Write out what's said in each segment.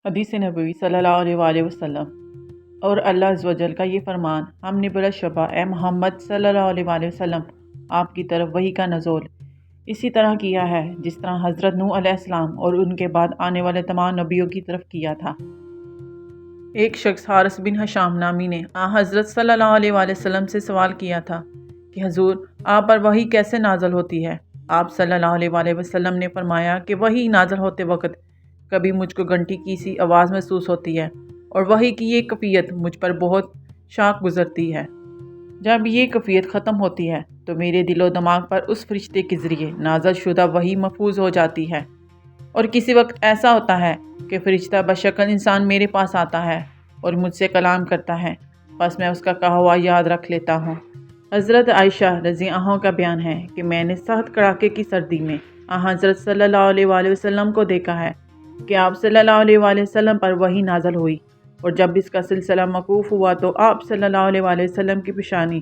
حدیث نبوی صلی اللہ علیہ وآلہ وسلم۔ اور اللہ عز و جل کا یہ فرمان، ہم نے بلا شبہ اے محمد صلی اللہ علیہ وآلہ وسلم آپ کی طرف وحی کا نزول اسی طرح کیا ہے جس طرح حضرت نوح علیہ السلام اور ان کے بعد آنے والے تمام نبیوں کی طرف کیا تھا۔ ایک شخص حارث بن حشام نامی نے حضرت صلی اللہ علیہ وآلہ وسلم سے سوال کیا تھا کہ حضور آپ پر وحی کیسے نازل ہوتی ہے؟ آپ صلی اللہ علیہ وآلہ وسلم نے فرمایا کہ وحی نازل ہوتے وقت کبھی مجھ کو گھنٹی کی سی آواز محسوس ہوتی ہے اور وحی کی یہ کیفیت مجھ پر بہت شاق گزرتی ہے۔ جب یہ کیفیت ختم ہوتی ہے تو میرے دل و دماغ پر اس فرشتے کے ذریعے نازل شدہ وحی محفوظ ہو جاتی ہے، اور کسی وقت ایسا ہوتا ہے کہ فرشتہ بشکل انسان میرے پاس آتا ہے اور مجھ سے کلام کرتا ہے، بس میں اس کا کہا ہوا یاد رکھ لیتا ہوں۔ حضرت عائشہ رضی اللہ عنہا کا بیان ہے کہ میں نے سخت کڑاکے کی سردی میں حضرت صلی اللہ علیہ وآلہ وسلم کو دیکھا ہے کہ آپ صلی اللہ علیہ وآلہ وسلم پر وحی نازل ہوئی، اور جب اس کا سلسلہ موقوف ہوا تو آپ صلی اللہ علیہ وآلہ وسلم کی پیشانی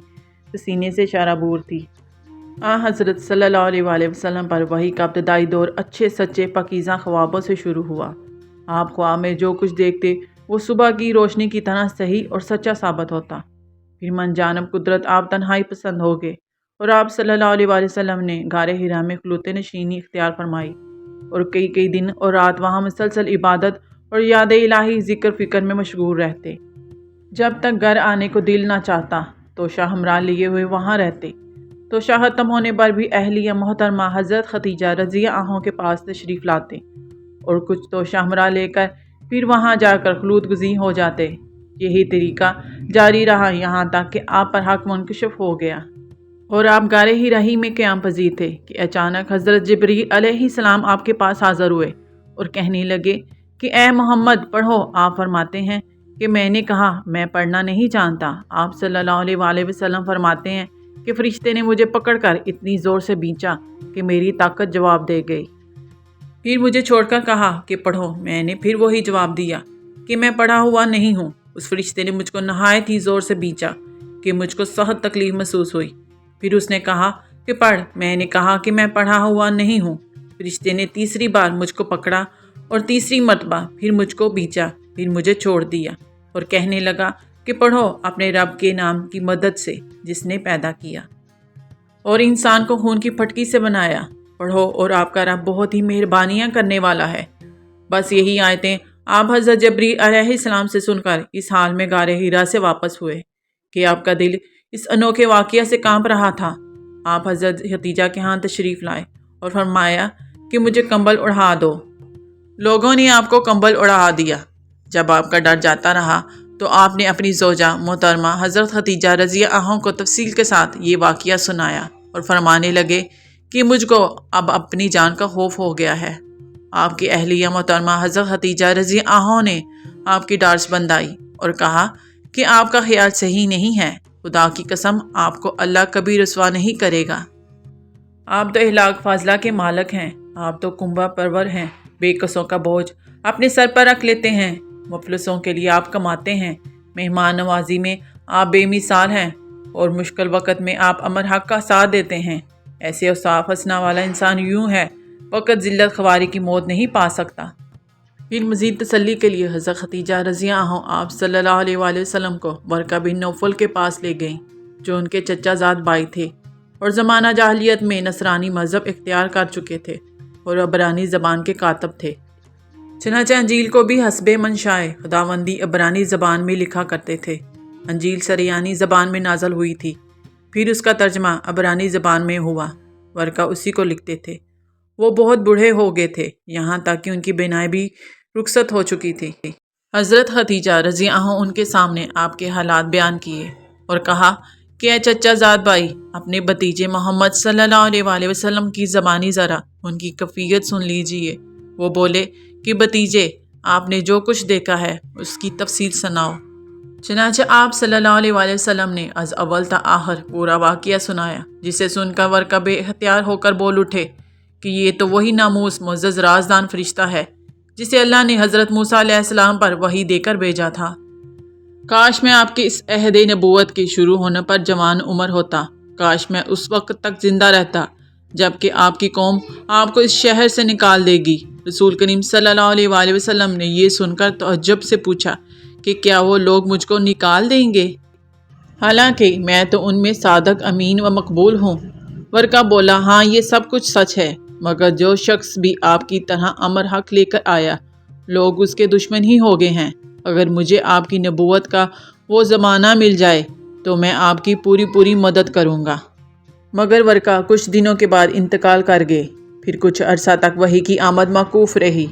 سینے سے شرابور تھی۔ حضرت صلی اللہ علیہ وآلہ وسلم پر وحی کا ابتدائی دور اچھے سچے پاکیزہ خوابوں سے شروع ہوا۔ آپ خواب میں جو کچھ دیکھتے وہ صبح کی روشنی کی طرح صحیح اور سچا ثابت ہوتا۔ پھر من جانب قدرت آپ تنہائی پسند ہو گئے، اور آپ صلی اللہ علیہ وآلہ وسلم نے غار حرا میں خلوت نشینی اختیار فرمائی، اور کئی دن اور رات وہاں مسلسل عبادت اور یاد الہی ذکر فکر میں مشغول رہتے۔ جب تک گھر آنے کو دل نہ چاہتا تو شاہ ہمراہ لیے ہوئے وہاں رہتے، تو شاہ ختم ہونے پر بھی اہلیہ محترمہ حضرت ختیجہ رضی اللہ عنہا کے پاس تشریف لاتے، اور کچھ تو شاہ ہمراہ لے کر پھر وہاں جا کر خلوت گزین ہو جاتے۔ یہی طریقہ جاری رہا یہاں تک کہ آپ پر حق منکشف ہو گیا اور آپ غار حرا میں قیام پذیر تھے کہ اچانک حضرت جبریل علیہ السلام آپ کے پاس حاضر ہوئے اور کہنے لگے کہ اے محمد پڑھو۔ آپ فرماتے ہیں کہ میں نے کہا میں پڑھنا نہیں جانتا۔ آپ صلی اللہ علیہ وآلہ وسلم فرماتے ہیں کہ فرشتے نے مجھے پکڑ کر اتنی زور سے بینچا کہ میری طاقت جواب دے گئی۔ پھر مجھے چھوڑ کر کہا کہ پڑھو۔ میں نے پھر وہی جواب دیا کہ میں پڑھا ہوا نہیں ہوں۔ اس فرشتے نے مجھ کو نہایت ہی زور سے بینچا کہ مجھ کو سخت تکلیف محسوس ہوئی۔ پھر اس نے کہا کہ پڑھ۔ میں نے کہا کہ میں پڑھا ہوا نہیں ہوں۔ فرشتے نے تیسری بار مجھ کو پکڑا اور تیسری مرتبہ پھر مجھ کو بینچا، پھر مجھے چھوڑ دیا اور کہنے لگا کہ پڑھو اپنے رب کے نام کی مدد سے جس نے پیدا کیا اور انسان کو خون کی پھٹکی سے بنایا۔ پڑھو اور آپ کا رب بہت ہی مہربانیاں کرنے والا ہے۔ بس یہی آیتیں آپ حضرت جبریل علیہ السلام سے سن کر اس حال میں غار حرا سے واپس ہوئے کہ آپ کا دل اس انوکھے واقعہ سے کانپ رہا تھا۔ آپ حضرت ختیجہ کے ہاں تشریف لائے اور فرمایا کہ مجھے کمبل اڑا دو۔ لوگوں نے آپ کو کمبل اڑا دیا۔ جب آپ کا ڈر جاتا رہا تو آپ نے اپنی زوجہ محترمہ حضرت ختیجہ رضی اللہ عنہا کو تفصیل کے ساتھ یہ واقعہ سنایا اور فرمانے لگے کہ مجھ کو اب اپنی جان کا خوف ہو گیا ہے۔ آپ کی اہلیہ محترمہ حضرت ختیجہ رضی اللہ عنہا نے آپ کی ڈارس بندائی اور کہا کہ آپ کا خیال صحیح نہیں ہے، خدا کی قسم آپ کو اللہ کبھی رسوا نہیں کرے گا۔ آپ تو اخلاق فاضلہ کے مالک ہیں، آپ تو کنبہ پرور ہیں، بے کسوں کا بوجھ اپنے سر پر رکھ لیتے ہیں، مفلسوں کے لیے آپ کماتے ہیں، مہمان نوازی میں آپ بے مثال ہیں، اور مشکل وقت میں آپ امر حق کا ساتھ دیتے ہیں۔ ایسے اوصاف حسنہ والا انسان یوں ہے فقط ذلت خواری کی موت نہیں پا سکتا۔ پھر مزید تسلی کے لیے حضرت ختیجہ رضی اللہ عنہا آپ صلی اللہ علیہ وآلہ وسلم کو ورقہ بن نوفل کے پاس لے گئیں جو ان کے چچا زاد بھائی تھے اور زمانہ جاہلیت میں نصرانی مذہب اختیار کر چکے تھے اور عبرانی زبان کے کاتب تھے۔ چنانچہ انجیل کو بھی حسب منشائے خداوندی عبرانی زبان میں لکھا کرتے تھے۔ انجیل سریانی زبان میں نازل ہوئی تھی، پھر اس کا ترجمہ عبرانی زبان میں ہوا، ورقہ اسی کو لکھتے تھے۔ وہ بہت بوڑھے ہو گئے تھے، یہاں تک کہ ان کی بینائی بھی رخصت ہو چکی تھی۔ حضرت ختیجہ رضی اللہ عنہا ان کے سامنے آپ کے حالات بیان کیے اور کہا کہ اے چچا زاد بھائی، اپنے بھتیجے محمد صلی اللہ علیہ وآلہ وسلم کی زبانی ذرا ان کی کیفیت سن لیجئے۔ وہ بولے کہ بھتیجے، آپ نے جو کچھ دیکھا ہے اس کی تفصیل سناؤ۔ چنانچہ آپ صلی اللہ علیہ وآلہ وسلم نے از اول تا آخر پورا واقعہ سنایا، جسے سن کر ورقہ بے اختیار ہو کر بول اٹھے کہ یہ تو وہی ناموس معزز رازدان فرشتہ ہے جسے اللہ نے حضرت موسیٰ علیہ السلام پر وحی دے کر بھیجا تھا۔ کاش میں آپ کے اس عہد نبوت کے شروع ہونے پر جوان عمر ہوتا، کاش میں اس وقت تک زندہ رہتا جبکہ آپ کی قوم آپ کو اس شہر سے نکال دے گی۔ رسول کریم صلی اللہ علیہ وآلہ وسلم نے یہ سن کر تعجب سے پوچھا کہ کیا وہ لوگ مجھ کو نکال دیں گے؟ حالانکہ میں تو ان میں صادق، امین و مقبول ہوں۔ ورقہ بولا، ہاں یہ سب کچھ سچ ہے، مگر جو شخص بھی آپ کی طرح امر حق لے کر آیا، لوگ اس کے دشمن ہی ہو گئے ہیں۔ اگر مجھے آپ کی نبوت کا وہ زمانہ مل جائے تو میں آپ کی پوری مدد کروں گا۔ مگر ورقہ کچھ دنوں کے بعد انتقال کر گئے۔ پھر کچھ عرصہ تک وحی کی آمد موقوف رہی۔